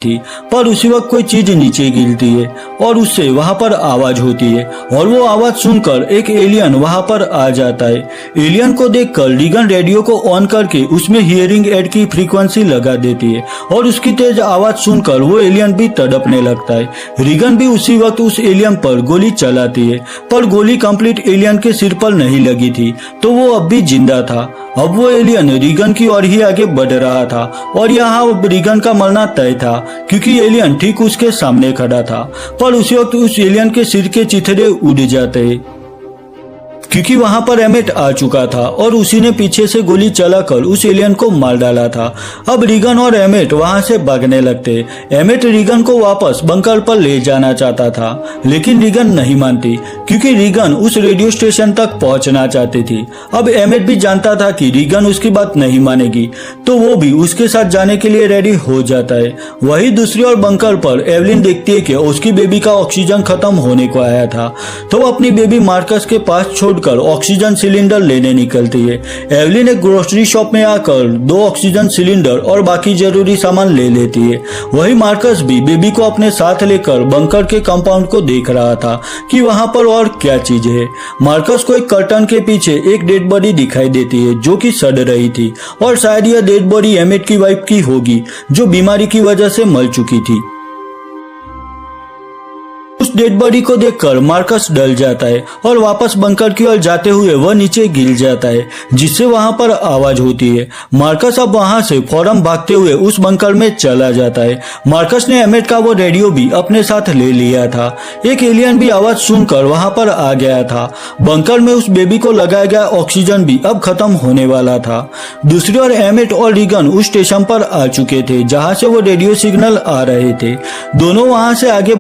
थी, पर उसी वक्त कोई चीज नीचे गिरती है और उससे वहां पर आवाज होती है और वो आवाज सुनकर एक एलियन वहां पर आ जाता है। एलियन को देखकर रीगन रेडियो को ऑन करके उसमें हियरिंग एड की फ्रीक्वेंसी लगा देती है और उसकी तेज आवाज सुनकर वो एलियन भी तड़पने लगता है। रीगन भी उसी वक्त उस एलियन पर गोली चलाती है, पर गोली कंप्लीट एलियन के सिर पर नहीं लगी थी, तो वो अब भी जिंदा था। अब वो एलियन रीगन की ओर ही आगे बढ़ रहा था और यहाँ रीगन का मरना तय था, क्योंकि एलियन ठीक उसके सामने खड़ा था। पर उसी वक्त उस एलियन के सिर के चिथड़े उड़ जाते हैं, क्योंकि वहां पर एमेट आ चुका था और उसी ने पीछे से गोली चलाकर उस एलियन को मार डाला था। अब रीगन और एमेट वहां से भागने लगते। एमेट रीगन को वापस बंकर पर ले जाना चाहता था, लेकिन रीगन नहीं मानती, क्योंकि रीगन उस रेडियो स्टेशन तक पहुंचना चाहती थी। अब एमेट भी जानता था कि रीगन उसकी बात नहीं मानेगी, तो वो भी उसके साथ जाने के लिए रेडी हो जाता है। वही दूसरी ओर बंकर पर एवलिन देखती है कि उसकी बेबी का ऑक्सीजन खत्म होने को आया था, तो वो अपनी बेबी मार्कस के पास छोड़कर ऑक्सीजन सिलेंडर लेने निकलती है। एवलिन एक ग्रोसरी शॉप में आकर 2 ऑक्सीजन सिलेंडर और बाकी जरूरी सामान ले लेती है। वही मार्कस भी बेबी को अपने साथ लेकर बंकर के कंपाउंड को देख रहा था कि वहां पर और क्या चीज है। मार्कस को एक कर्टन के पीछे एक डेड बॉडी दिखाई देती है जो कि सड़ रही थी, और शायद यह डेड बॉडी एमेट की वाइफ की होगी जो बीमारी की वजह से मर चुकी थी। उस डेड बॉडी को देखकर मार्कस डर जाता है और वापस बंकर की ओर जाते हुए वह नीचे गिर जाता है, जिससे वहां पर आवाज होती है। मार्कस अब वहां से फौरन भागते हुए उस बंकर में चला जाता है। मार्कस ने एमेट का वो रेडियो भी अपने साथ ले लिया था। एक एलियन भी आवाज सुनकर वहां पर आ गया था। बंकर में उस बेबी को लगाया गया ऑक्सीजन भी अब खत्म होने वाला था। दूसरी ओर एमेट और रीगन उस स्टेशन पर आ चुके थे जहां से वो रेडियो सिग्नल आ रहे थे। दोनों वहां से आगे